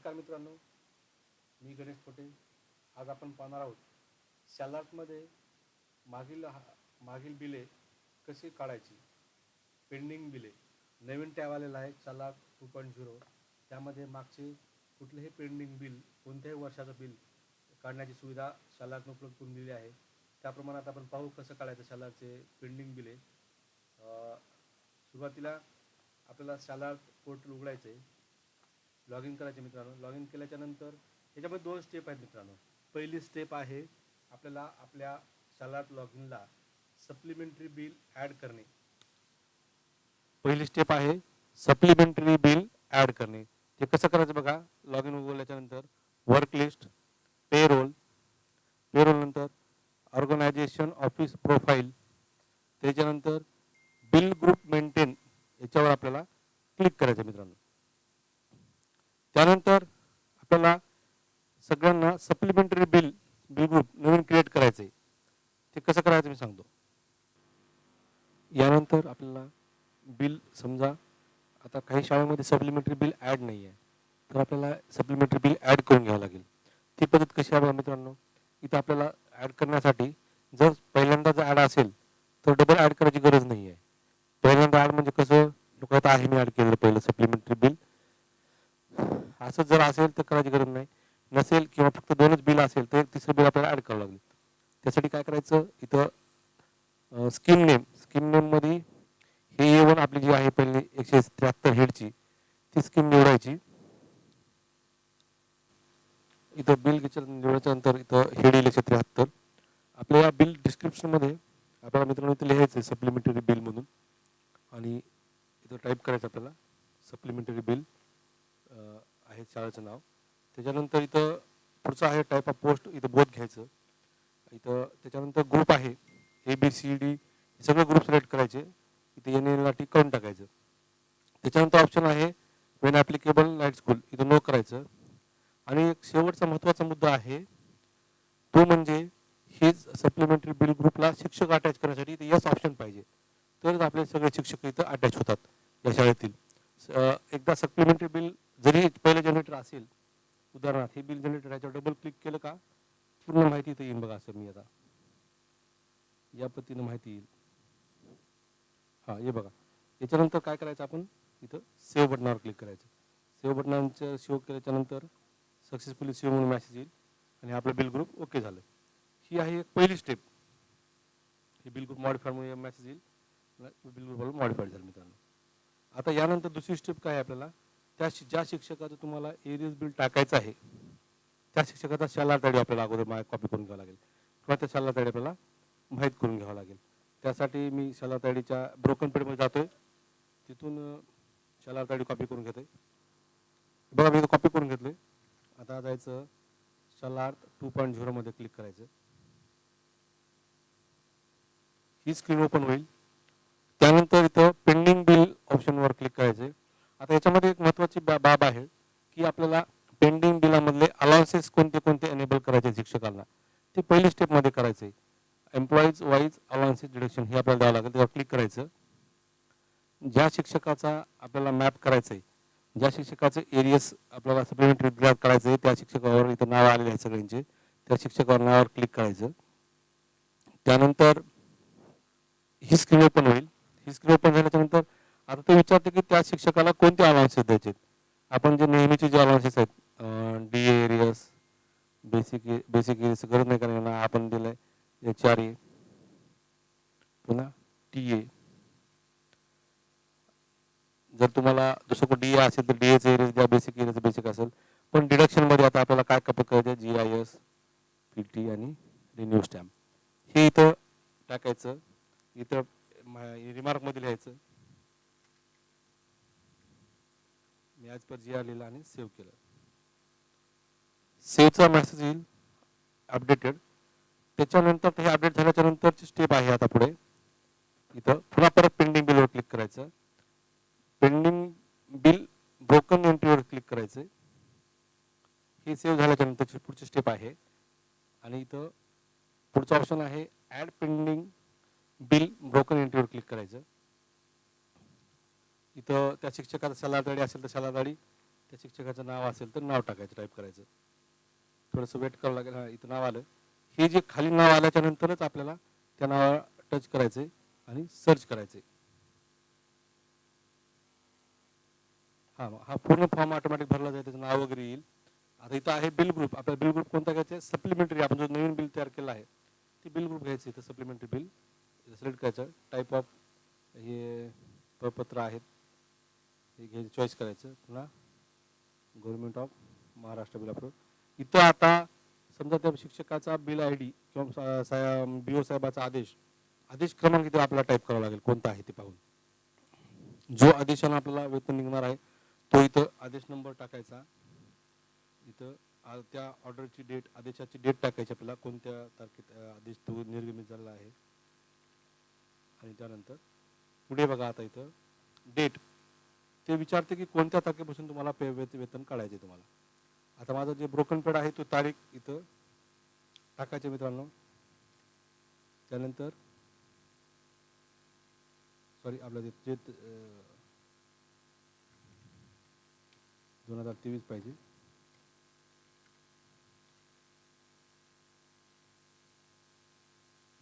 नमस्कार मित्रांनो, मी गणेश पोटे. आज आपण पाहणार आहोत शालार्टमध्ये मागील मागील बिले कशी काढायची. पेंडिंग बिले नवीन टॅब आलेला आहे शालार्ट 2.0. त्यामध्ये मागचे कुठलेही पेंडिंग बिल, कोणत्याही वर्षाचं बिल काढण्याची सुविधा शालार्टने उपलब्ध करून दिली आहे. त्याप्रमाणे आता आपण पाहू कसं काढायचं शालार्टचे पेंडिंग बिले. सुरुवातीला आपल्याला शालार्ट पोर्टल उघडायचं आहे, लॉग इन करायचे मित्रांनो. लॉग इन केल्याच्या नंतर याच्यामध्ये 2 स्टेप आहेत मित्रांनो. पहिली स्टेप आहे आपल्याला आपल्या शालार्ट लॉग इनला सप्लिमेंटरी बिल ॲड करणे. पहिली स्टेप आहे सप्लिमेंटरी बिल ॲड करणे. ते कसं करायचं बघा. लॉग इन उघडल्याच्या नंतर वर्क लिस्ट, पेरोल, पेरोल नंतर ऑर्गनायझेशन ऑफिस प्रोफाईल, त्याच्यानंतर बिल ग्रुप मेंटेन याच्यावर आपल्याला क्लिक करायचं मित्रांनो. त्यानंतर आपल्याला सगळ्यांना सप्लिमेंटरी बिल ग्रुप नवीन क्रिएट करायचं आहे. ते कसं करायचं मी सांगतो. यानंतर आपल्याला बिल, समजा आता काही शाळेमध्ये सप्लिमेंटरी बिल ॲड नाही आहे, तर आपल्याला सप्लिमेंटरी बिल ॲड करून घ्यावं लागेल. ती पद्धत कशी आहे बघा मित्रांनो. इथं आपल्याला ॲड करण्यासाठी जर पहिल्यांदा जर ॲड असेल तर डबल ॲड करायची गरज नाही आहे. पहिल्यांदा ॲड म्हणजे कसं, लोक आता आहे मी ॲड केलेलं पहिलं सप्लिमेंटरी बिल, असं जर असेल तर करायची गरज नाही. नसेल किंवा फक्त 2च बिल असेल तर एक तिसरं बिल आपल्याला ॲड करावं लागेल. त्यासाठी काय करायचं, इथं स्कीम नेममध्ये हे A1 आपली जी आहे पहिली 173 हेडची ती स्कीम निवडायची. इथं बिल निवडायच्या नंतर इथं हेड येईल 173. आपल्या या बिल डिस्क्रिप्शनमध्ये आपल्याला मित्रांनो इथं लिहायचं आहे सप्लिमेंटरी बिल म्हणून, आणि इथं टाईप करायचं आपल्याला सप्लिमेंटरी बिल आहे शाळेचं नाव. त्याच्यानंतर इथं पुढचं आहे टाईप ऑफ पोस्ट, इथं बोथ घ्यायचं. इथं त्याच्यानंतर ग्रुप आहे ABCD, सगळे ग्रुप सिलेक्ट करायचे. इथे NL काढून टाकायचं. त्याच्यानंतर ऑप्शन आहे वेन ॲप्लिकेबल नाईट स्कूल, इथं नो करायचं. आणि एक शेवटचा महत्त्वाचा मुद्दा आहे तो म्हणजे हेच सप्लिमेंटरी बिल ग्रुपला शिक्षक अटॅच करण्यासाठी इथे यस ऑप्शन पाहिजे, तरच आपले सगळे शिक्षक इथं अटॅच होतात या शाळेतील. एकदा सप्लिमेंटरी बिल जरी पहिलं जनरेटर असेल, उदाहरणार्थ हे बिल जनरेटर याच्यावर डबल क्लिक केलं का पूर्ण माहिती इथं येईल बघा. असं मी आता या पद्धतीनं माहिती येईल. हां हे बघा. याच्यानंतर काय करायचं, आपण इथं सेव्ह बटनावर क्लिक करायचं. सेव्ह बटनांचं सेव्ह केल्याच्यानंतर सक्सेसफुली सेव्ह म्हणून मेसेज येईल आणि आपलं बिल ग्रुप ओके झालं. ही आहे एक पहिली स्टेप. हे बिल ग्रुप मॉडिफाय म्हणून मेसेज येईल, बिल ग्रुप मॉडिफाईड झालं मित्रांनो. आता यानंतर दुसरी स्टेप काय आहे, आपल्याला ज्या शिक्षकाचं तुम्हाला एरियस बिल टाकायचं आहे त्या शिक्षकाचा शालार्ट आयडी आपल्याला अगोदर कॉपी करून घ्यावा लागेल, किंवा त्या शालार्ट आयडी आपल्याला माहीत करून घ्यावं लागेल. त्यासाठी मी शालार्ट आयडीच्या ब्रोकन पेडमध्ये जातोय, तिथून शालार्ट आयडी कॉपी करून घेतोय. बघा मी कॉपी करून घेतलोय. आता जायचं शालार्ट 2.0 मध्ये क्लिक करायचं. ही स्क्रीन ओपन होईल. त्यानंतर इथं पेंडिंग बिल ऑप्शनवर क्लिक करायचे. आता याच्यामध्ये एक महत्त्वाची बाब आहे की आपल्याला पेंडिंग बिलामधले अलाउन्सेस कोणते कोणते एनेबल करायचे शिक्षकांना, ते पहिली स्टेपमध्ये करायचे. एम्प्लॉईज वाईज अलाउन्सेस डिडक्शन हे आपल्याला द्यावं लागेल. त्यावर क्लिक करायचं. ज्या शिक्षकाचा आपल्याला मॅप करायचं आहे, ज्या शिक्षकाचं एरियस आपल्याला सप्लिमेंटरी बिल करायचं आहे, त्या शिक्षकावर इथं नाव आलेले आहे सगळ्यांचे, त्या शिक्षकावर नावावर क्लिक करायचं. त्यानंतर ही स्क्रीन ओपन होईल. ही स्क्रीन ओपन झाल्याच्यानंतर आता ते विचारते की त्या शिक्षकाला कोणते अलाउन्सेस द्यायचे. आपण जे नेहमीचे जे अलाउन्सेस आहेत, DA एरियस, बेसिक एरियस गरज नाही कारण आपण दिलंय HRA, पुन्हा TA. जर तुम्हाला दुसरं कोण DA असेल तर DAचं एरियस द्या, बेसिक एरियस बेसिक असेल. पण डिडक्शनमध्ये आता आपल्याला काय कपत करायचं, GIS, PT आणि रिन्यू स्टॅम्प हे इथं टाकायचं. इथं रिमार्कमध्ये लिहायचं मी ॲज पर GR लिहिलं आणि सेव्ह केलं. सेव्हचा मेसेज येईल अपडेटेड. त्याच्यानंतर हे अपडेट झाल्याच्या नंतरची स्टेप आहे आता पुढे. इथं पुन्हा परत पेंडिंग बिलवर क्लिक करायचं. पेंडिंग बिल ब्रोकन एंट्रीवर क्लिक करायचं. हे सेव्ह झाल्याच्या नंतरची पुढची स्टेप आहे. आणि इथं पुढचा ऑप्शन आहे ॲड पेंडिंग बिल ब्रोकन एंट्रीवर क्लिक करायचं. इथं त्या शिक्षकाचा शालार्ट आयडी असेल तर शालार्ट आयडी, त्या शिक्षकाचं नाव असेल तर नाव टाकायचं, टाईप करायचं. थोडंसं वेट करावं लागेल. हां, इथं नाव आलं. हे जे खाली नाव आल्याच्या नंतरच आपल्याला त्या नावाला टच करायचं आहे आणि सर्च करायचं आहे. हां, हा पूर्ण फॉर्म ऑटोमॅटिक भरला जाईल, त्याचं नाव वगैरे येईल. आता इथं आहे बिल ग्रुप. आपल्याला बिल ग्रुप कोणता घ्यायचा आहे? सप्लिमेंटरी. आपण जो नवीन बिल तयार केला आहे ते बिल ग्रुप घ्यायचं. इथं सप्लिमेंटरी बिल सिलेक्ट करायचं. टाईप ऑफ हे प्रपत्र आहेत हे घ्यायचं, चॉईस करायचं. पुन्हा government of Maharashtra bill approve. इथं आता समजा त्या शिक्षकाचा बिल आय डी किंवा बी ओ साहेबाचा आदेश, आदेश क्रमांक इथे आपल्याला टाईप करावा लागेल कोणता आहे ते पाहून. जो आदेशाला आपल्याला वेतन निघणार आहे तो इथं आदेश नंबर टाकायचा. इथं त्या ऑर्डरची डेट, आदेशाची डेट टाकायची आपल्याला, कोणत्या तारखेत आदेश तो निर्गमित झालेला आहे. आणि त्यानंतर पुढे बघा, आता इथं डेट ते विचारते की कोणत्या तारखेपासून तुम्हाला वेतन काढायचे तुम्हाला. आता माझं जे ब्रोकन पेड आहे तो तारीख इथं टाकायचे मित्रांनो. त्यानंतर सॉरी आपलं जे 2023 पाहिजे.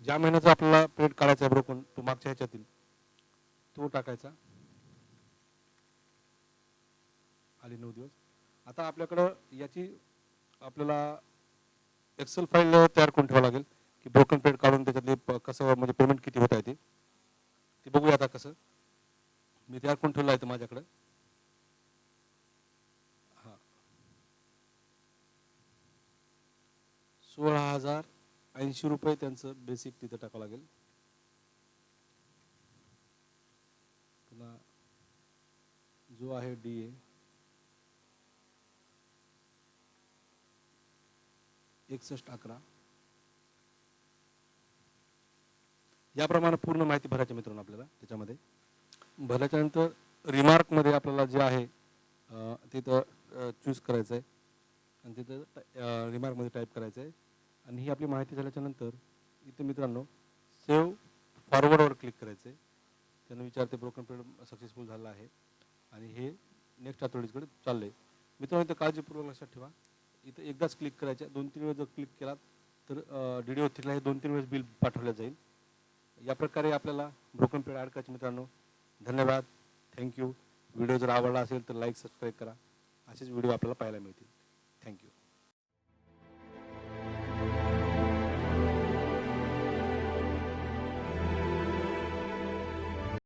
ज्या महिन्याचा आपल्याला पेड काढायचा आहे ब्रोकन, तो मागच्या ह्याच्यातील तो टाकायचा. आले 9 दिवस. आता आपल्याकडं याची आपल्याला एक्सेल फाईल तयार करून ठेवावं लागेल की ब्रोकन पेड काढून त्याच्यातले कसं म्हणजे पेमेंट किती होत आहे ते बघूया. आता कसं मी तयार करून ठेवलं आहे माझ्याकडं. हां, 16,080 रुपये त्यांचं बेसिक तिथं टाकावं लागेल. पुन्हा जो आहे DA 6111 याप्रमाणे पूर्ण माहिती भरायची मित्रांनो आपल्याला. त्याच्यामध्ये भरल्याच्यानंतर रिमार्कमध्ये आपल्याला जे आहे तिथं चूज करायचं आहे आणि तिथं रिमार्कमध्ये टाईप करायचं आहे. आणि ही आपली माहिती झाल्याच्यानंतर इथे मित्रांनो सेव्ह फॉरवर्डवर क्लिक करायचं आहे. त्यानं विचारते ब्रोकन पेड सक्सेसफुल झालं आहे आणि हे नेक्स्ट अथॉरिटीजकडे चाललं आहे. मित्रांनो इथं काळजीपूर्वक लक्षात ठेवा, इथं एकदाच क्लिक करायचं. 2-3 वेळेस जर क्लिक केलात तर DDO3ला हे 2-3 वेळेस बिल पाठवलं जाईल. या प्रकारे आपल्याला ब्रोकन पेड ॲड करायचे मित्रांनो. धन्यवाद, थँक्यू. व्हिडिओ जर आवडला असेल तर लाईक, सबस्क्राईब करा. असेच व्हिडिओ आपल्याला पाहायला मिळतील.